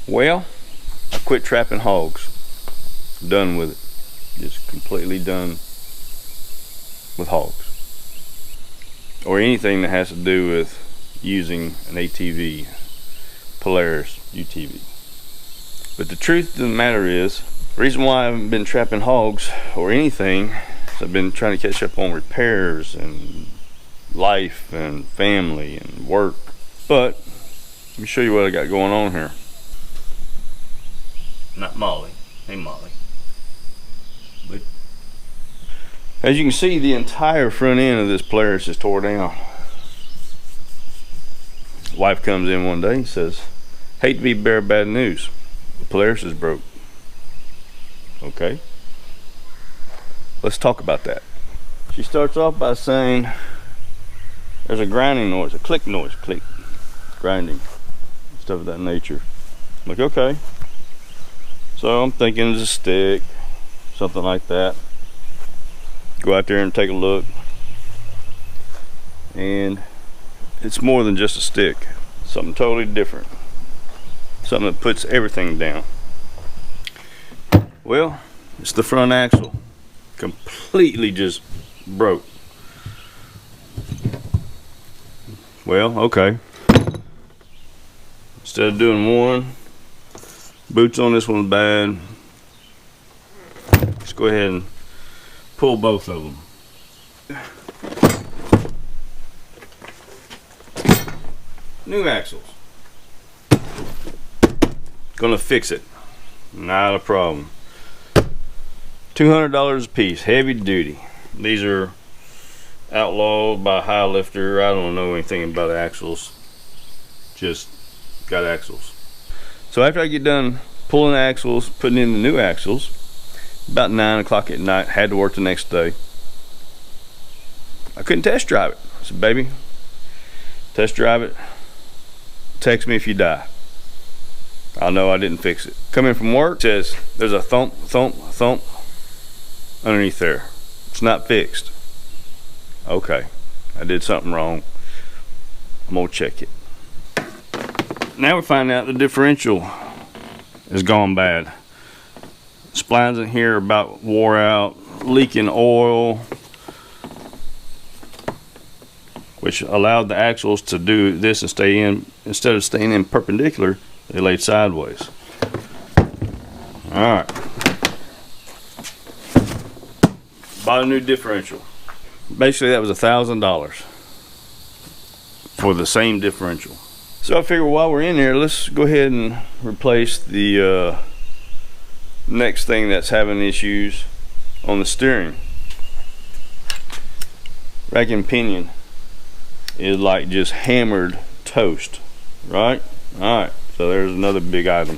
Well, I quit trapping hogs. Done with it. Just completely done with hogs. Or anything that has to do with using an ATV, Polaris UTV. But the truth of the matter is, the reason why I haven't been trapping hogs or anything is I've been trying to catch up on repairs and life and family and work. But let me show you what I got going on here. Not Molly. Hey Molly. But as you can see, the entire front end of this Polaris is tore down. Wife comes in one day and says, "Hate to be bearer of bad news. The Polaris is broke." Okay. Let's talk about that. She starts off by saying there's a grinding noise, a click noise, click, grinding, stuff of that nature. I'm like, okay. So I'm thinking it's a stick, something like that. Go out there and take a look. And it's more than just a stick. Something totally different. Something that puts everything down. Well, it's the front axle. Completely just broke. Well, okay. Instead of doing one, boots on this one's bad. Let's go ahead and pull both of them. New axles. Gonna fix it. Not a problem. $200 a piece, heavy duty. These are outlawed by High Lifter. I don't know anything about axles. Just got axles. So after I get done pulling the axles, putting in the new axles, about 9 o'clock at night, had to work the next day. I couldn't test drive it. I said, "Baby, test drive it. Text me if you die. I'll know I didn't fix it." Come in from work, says there's a thump, thump, thump underneath there. It's not fixed. Okay, I did something wrong. I'm gonna check it. Now we find out the differential has gone bad. Splines in here are about wore out, leaking oil, which allowed the axles to do this and stay in. Instead of staying in perpendicular, they laid sideways. Alright. Bought a new differential. Basically that was $1,000 for the same differential. So I figured while we're in here, let's go ahead and replace the next thing that's having issues on the steering. Rack and pinion is like just hammered toast, right? Alright, so there's another big item.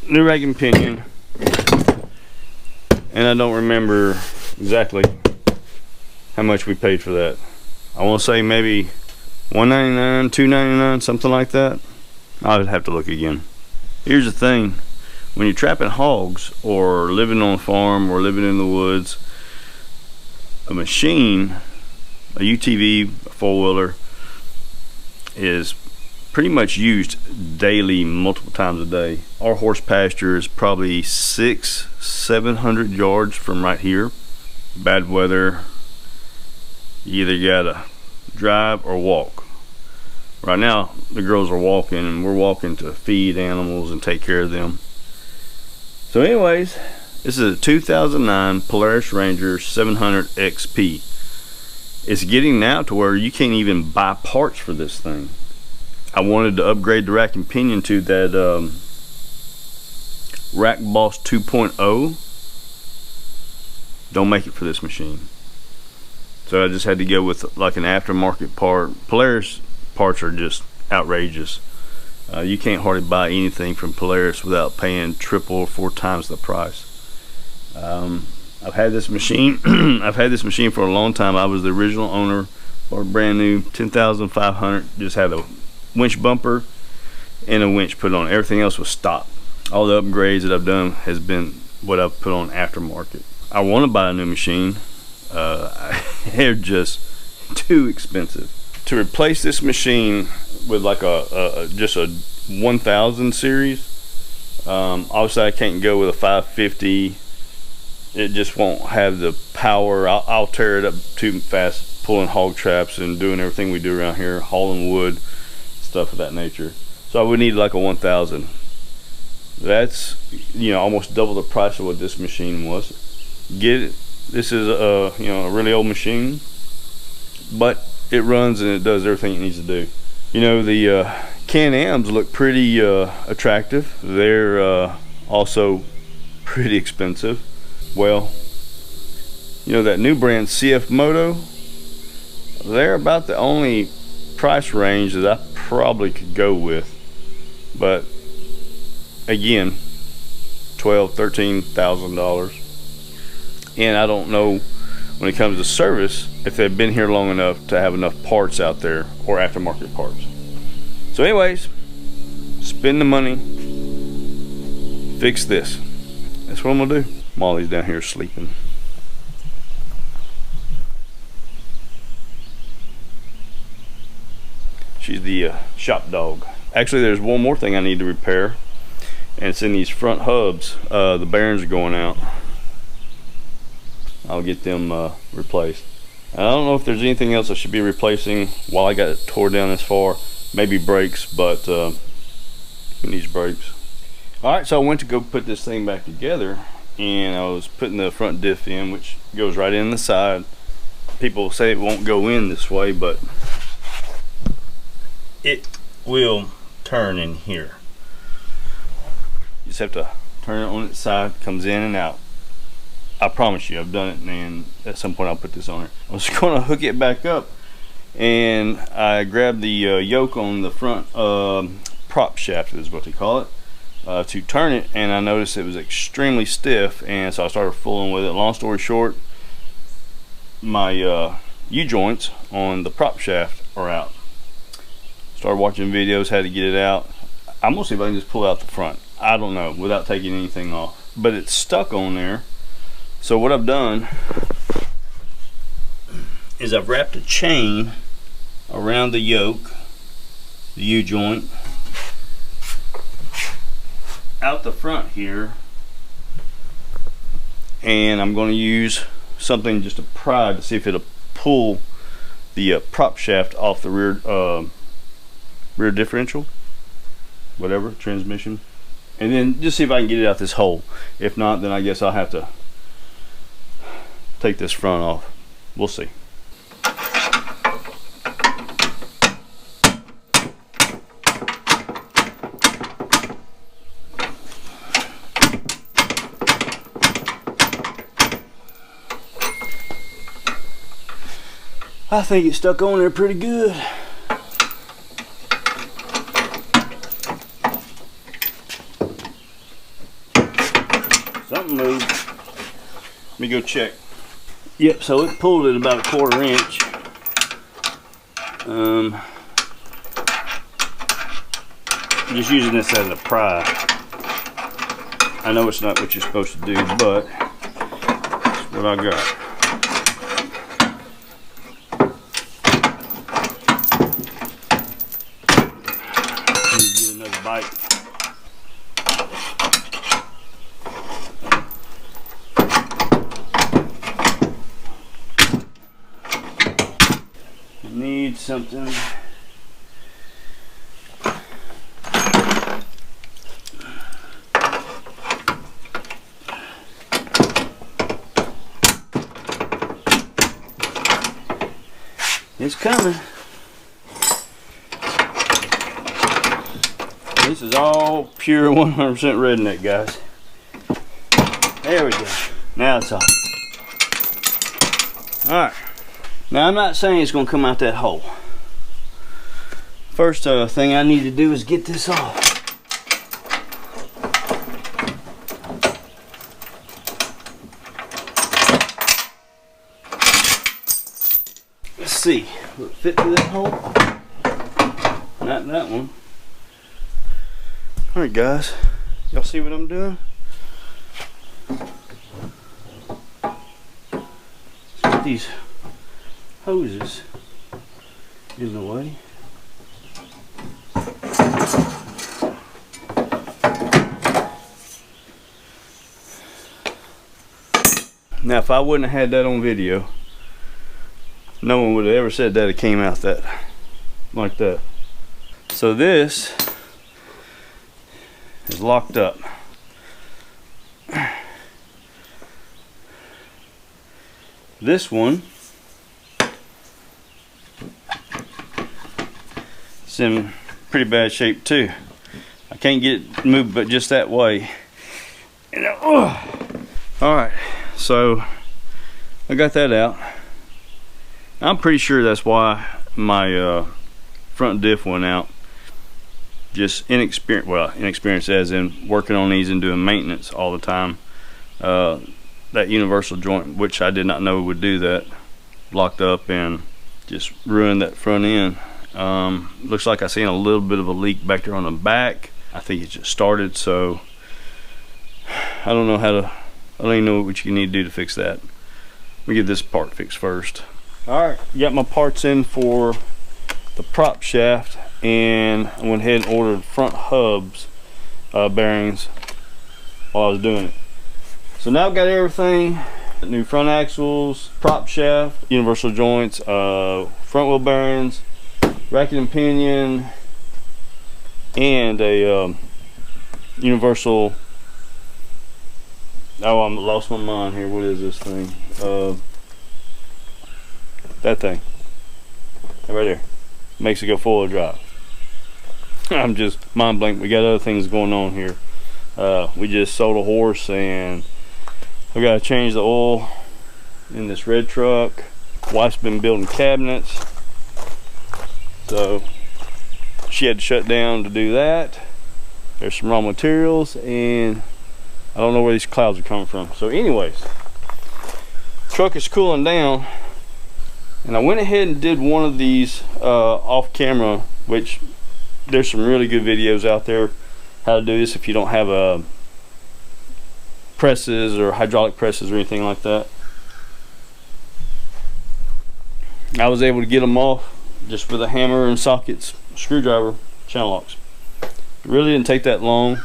New rack and pinion, and I don't remember exactly how much we paid for that. I want to say maybe $199, $299, something like that. I would have to look again. Here's the thing, when you're trapping hogs or living on a farm or living in the woods, a machine, a UTV, a four-wheeler, is pretty much used daily, multiple times a day. Our horse pasture is probably 600-700 yards from right here. Bad weather, you either gotta drive or walk. Right now the girls are walking, and we're walking to feed animals and take care of them. So anyways, this is a 2009 Polaris Ranger 700 XP. It's getting now to where you can't even buy parts for this thing. I wanted to upgrade the rack and pinion to that Rack Boss 2.0. Don't make it for this machine. So I just had to go with like an aftermarket part. Polaris parts are just outrageous. You can't hardly buy anything from Polaris without paying 3 or 4 times the price. I've had this machine I've had this machine for a long time. I was the original owner for a brand new 10,500. Just had a winch bumper and a winch put on. Everything else was stock. All the upgrades that I've done has been what I've put on aftermarket. I want to buy a new machine. They're just too expensive. To to replace this machine with like just a 1000 series. Obviously I can't go with a 550. It just won't have the power. I'll tear it up too fast pulling hog traps and doing everything we do around here, hauling wood, stuff of that nature. So I would need like a 1000. That's, you know, almost double the price of what this machine was. Get it. This is a, you know, a really old machine, but it runs and it does everything it needs to do. You know, the Can-Ams look pretty attractive. They're also pretty expensive. Well, you know, that new brand CF Moto, they're about the only price range that I probably could go with. But again, $12,000–$13,000, and I don't know when it comes to service if they've been here long enough to have enough parts out there or aftermarket parts. So anyways, spend the money, fix this. That's what I'm gonna do. Molly's down here sleeping. She's the shop dog. Actually, there's one more thing I need to repair, and it's in these front hubs. The bearings are going out. I'll get them replaced. I don't know if there's anything else I should be replacing while I got it tore down this far. Maybe brakes, but it needs brakes. Alright, so I went to go put this thing back together, and I was putting the front diff in, which goes right in the side. People say it won't go in this way, but it will turn in here. You just have to turn it on its side, comes in and out. I promise you, I've done it, and at some point I'll put this on here. I was going to hook it back up, and I grabbed the yoke on the front prop shaft, is what they call it, to turn it, and I noticed it was extremely stiff, and so I started fooling with it. Long story short, my U-joints on the prop shaft are out. Started watching videos how to get it out. I'm gonna see if I can just pull out the front. I don't know, without taking anything off. But it's stuck on there. So what I've done is I've wrapped a chain around the yoke, the U-joint, out the front here, and I'm going to use something just to pry to see if it'll pull the prop shaft off the rear differential, whatever, transmission, and then just see if I can get it out this hole. If not, then I guess I'll have to take this front off. We'll see. I think it's stuck on there pretty good. Something moved. Let me go check. Yep, so it pulled it about a 1/4 inch. Just using this as a pry. I know it's not what you're supposed to do, but it's what I got. Get another bite. Need something. It's coming. This is all pure 100% redneck, guys. There we go. Now it's on. Alright. Now I'm not saying it's going to come out that hole. First thing I need to do is get this off. Let's see. Will it fit through that hole? Not in that one. Alright guys, y'all see what I'm doing? Let's get these hoses Get in the way. Now, if I wouldn't have had that on video, no one would have ever said that it came out that like that. So this is locked up. This one is in pretty bad shape too. I can't get it moved but just that way. And alright, so I got that out. I'm pretty sure that's why my front diff went out. Just inexperienced, well, inexperienced as in working on these and doing maintenance all the time. That universal joint, which I did not know would do that, locked up and just ruined that front end. Looks like I seen a little bit of a leak back there on the back. I think it just started, so I don't know how to, I don't even know what you need to do to fix that. Let me get this part fixed first. Alright, got my parts in for the prop shaft, and I went ahead and ordered front hubs bearings while I was doing it. So now I've got everything, new front axles, prop shaft, universal joints, front wheel bearings, racket and pinion, and a universal, oh, I lost my mind here, what is this thing? That thing, right there, makes it go full drive. I'm just mind blank, we got other things going on here. We just sold a horse and we got to change the oil in this red truck. Wife's been building cabinets, so she had to shut down to do that. There's some raw materials and I don't know where these clouds are coming from. So anyways, truck is cooling down, and I went ahead and did one of these off camera, which there's some really good videos out there how to do this if you don't have a presses or hydraulic presses or anything like that. I was able to get them off just with a hammer and sockets, screwdriver, channel locks. It really didn't take that long.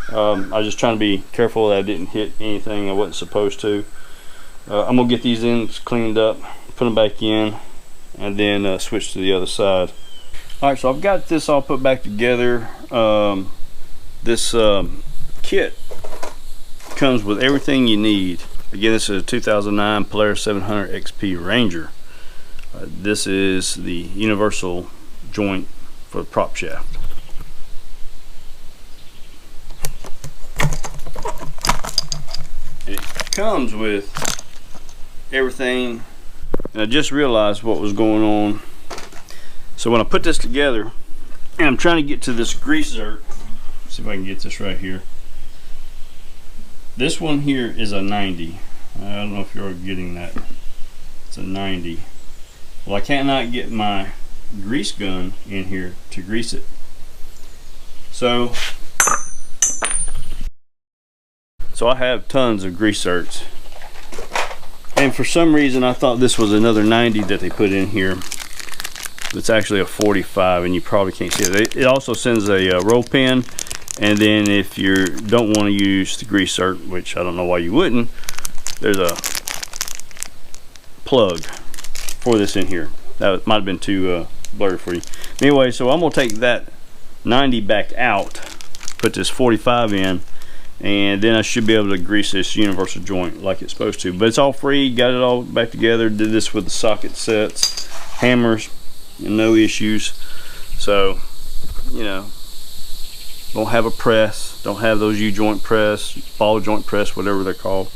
I was just trying to be careful that I didn't hit anything I wasn't supposed to. I'm gonna get these ends cleaned up, put them back in, and then switch to the other side. Alright, so I've got this all put back together. This kit comes with everything you need. Again, this is a 2009 Polaris 700 XP Ranger. This is the universal joint for the prop shaft. And it comes with everything, and I just realized what was going on. So when I put this together, and I'm trying to get to this grease zerk, see if I can get this right here. This one here is a 90. I don't know if you're getting that. It's a 90. Well, I cannot get my grease gun in here to grease it. So I have tons of grease zerks. And for some reason I thought this was another 90 that they put in here. It's actually a 45, and you probably can't see it. It also sends a roll pin, and then if you don't want to use the grease zerk, which I don't know why you wouldn't, there's a plug for this in here. That might have been too blurry for you. Anyway, so I'm gonna take that 90 back out, put this 45 in, and then I should be able to grease this universal joint like it's supposed to. But it's all free, got it all back together, did this with the socket sets, hammers, and no issues. So, you know, don't have a press, don't have those U-joint press, ball joint press, whatever they're called.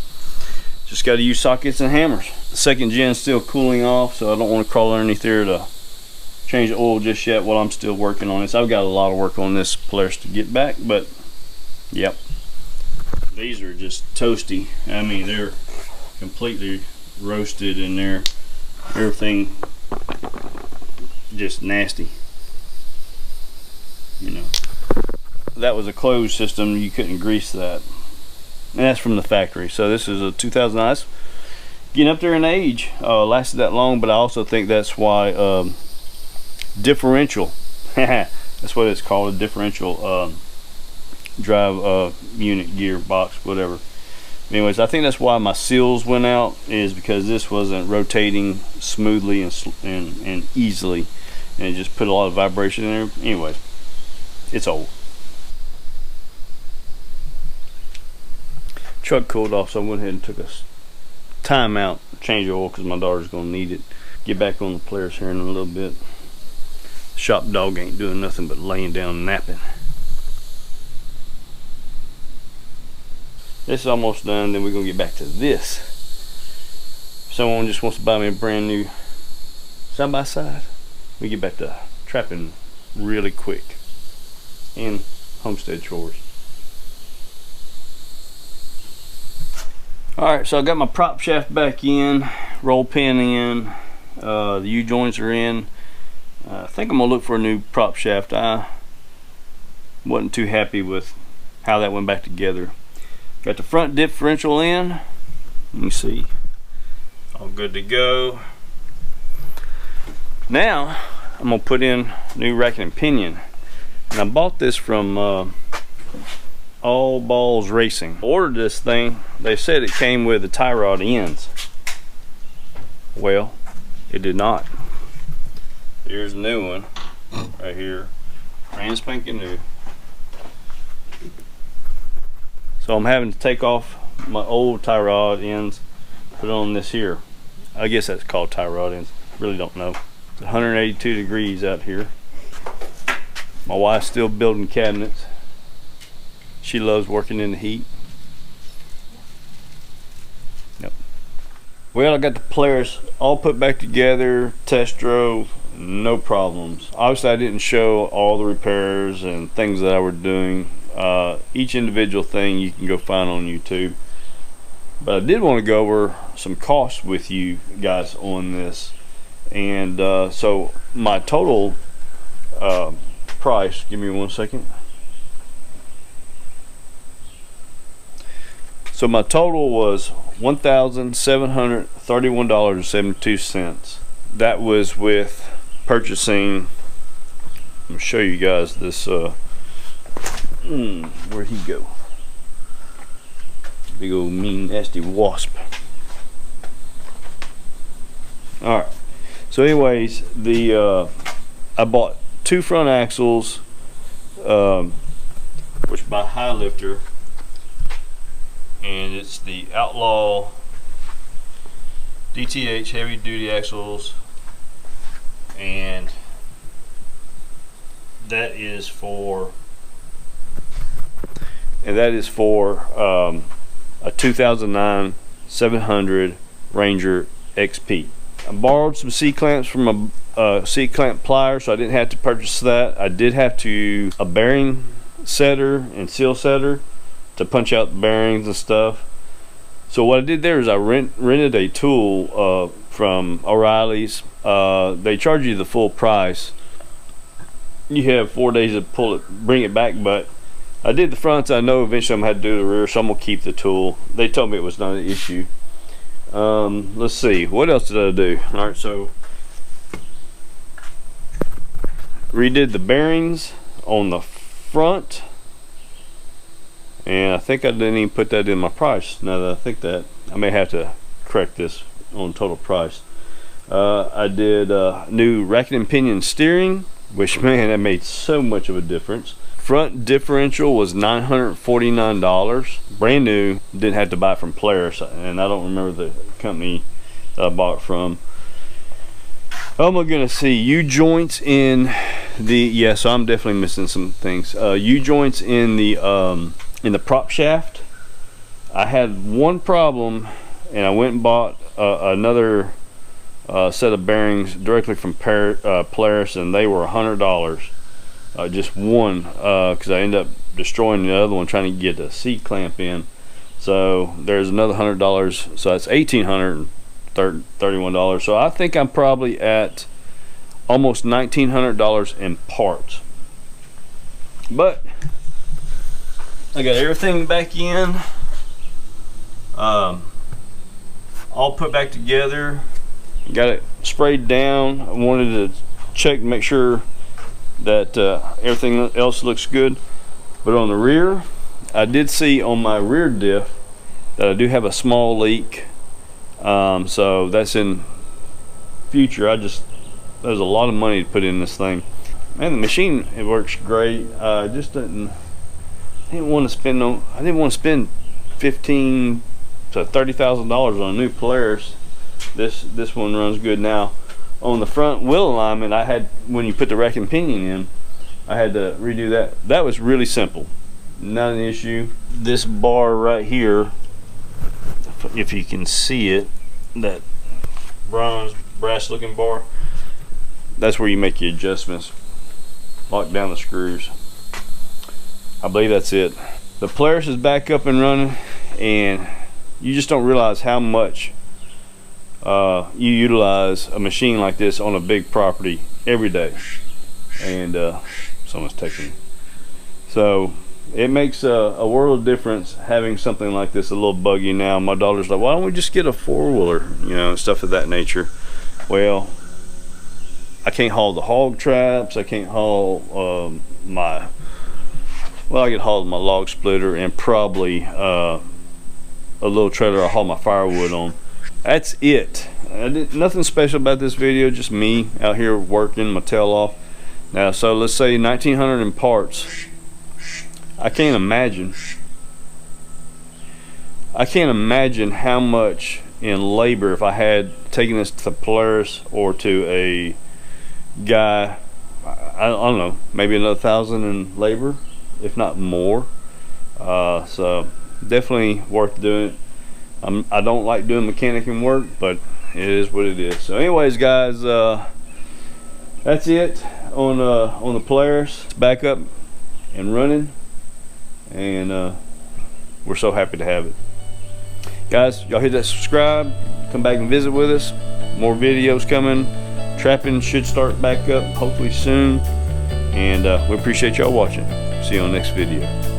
Just got to use sockets and hammers. The second gen's still cooling off, so I don't want to crawl underneath there to change the oil just yet while I'm still working on this. I've got a lot of work on this Polaris to get back, but yep, these are just toasty. I mean, they're completely roasted, and they're everything just nasty, you know. That was a closed system, you couldn't grease that, and that's from the factory. So this is a 2009. Getting up there in age, lasted that long, but I also think that's why differential. That's what it's called, a differential drive unit, gearbox, whatever. Anyways, I think that's why my seals went out, is because this wasn't rotating smoothly and easily, and it just put a lot of vibration in there. Anyways, it's old. Truck cooled off, so I went ahead and took a time out, change oil, because my daughter's gonna need it. Get back on the Polaris here in a little bit. Shop dog ain't doing nothing but laying down napping. This is almost done, then we're gonna get back to this. If someone just wants to buy me a brand new side by side, we get back to trapping really quick and homestead chores. Alright, so I got my prop shaft back in, roll pin in, the U-joints are in. I think I'm gonna look for a new prop shaft. I wasn't too happy with how that went back together. Got the front differential in. Let me see. All good to go. Now I'm gonna put in new racking and pinion. And I bought this from All Balls Racing. Ordered this thing. They said it came with the tie rod ends. Well, it did not. Here's a new one right here, brand spanking new. So I'm having to take off my old tie rod ends, put on this here. I guess that's called tie rod ends. Really don't know. It's 182 degrees out here. My wife's still building cabinets. She loves working in the heat. Yep. Well, I got the Polaris all put back together, test drove, no problems. Obviously I didn't show all the repairs and things that I were doing. Each individual thing you can go find on YouTube, but I did want to go over some costs with you guys on this. And so my total price, give me 1 second. So my total was $1,731.72. that was with purchasing, I'm gonna show you guys this where'd he go? Big old mean nasty wasp. Alright, so anyways, the I bought 2 front axles, which by High Lifter, and it's the Outlaw DTH heavy duty axles, and that is for a 2009 700 Ranger XP. I borrowed some C-clamps from a C-clamp plier, so I didn't have to purchase that. I did have to a bearing setter and seal setter to punch out the bearings and stuff. So what I did there is I rented a tool from O'Reilly's. They charge you the full price. You have 4 days to bring it back, but I did the fronts. I know eventually I'm gonna have to do the rear, so I'm gonna keep the tool. They told me it was not an issue. Let's see, what else did I do? All right, so redid the bearings on the front, and I think I didn't even put that in my price. Now that I think that, I may have to correct this on total price. I did new racking and pinion steering, which, man, that made so much of a difference. Front differential was $949, brand new. Didn't have to buy it from Polaris, and I don't remember the company that I bought it from. Oh my goodness, see, U-joints in the, yeah, so I'm definitely missing some things. U-joints in the prop shaft. I had one problem, and I went and bought another set of bearings directly from Polaris, and they were $100. Just one, because I ended up destroying the other one trying to get a C-clamp in. So there's another $100, so that's $1,831. So I think I'm probably at almost $1,900 in parts. But I got everything back in, all put back together. Got it sprayed down. I wanted to check to make sure that everything else looks good. But on the rear, I did see on my rear diff that I do have a small leak. So that's in future. There's a lot of money to put in this thing. Man, the machine, it works great. I didn't want to spend $15,000 to $30,000 on a new Polaris. This one runs good now. On the front wheel alignment, when you put the rack and pinion in, I had to redo that. That was really simple, not an issue. This bar right here, if you can see it, that bronze brass looking bar, that's where you make your adjustments, lock down the screws. I believe that's it. The Polaris is back up and running, and you just don't realize how much you utilize a machine like this on a big property every day. And someone's texting me. So it makes a world of difference having something like this, a little buggy now. My daughter's like, why don't we just get a four-wheeler, you know, stuff of that nature. Well, I can't haul the hog traps, I can't haul I can haul my log splitter and probably a little trailer I haul my firewood on. That's it. Nothing special about this video, just me out here working my tail off. Now, so let's say 1900 in parts. I can't imagine how much in labor if I had taken this to Polaris or to a guy. I don't know, maybe another 1,000 in labor, if not more. So definitely worth doing it. I don't like doing mechanicing work, but it is what it is. So anyways, guys, that's it on the Polaris. It's back up and running, and we're so happy to have it. Guys, y'all hit that subscribe, come back and visit with us. More videos coming. Trapping should start back up hopefully soon, and we appreciate y'all watching. See you on the next video.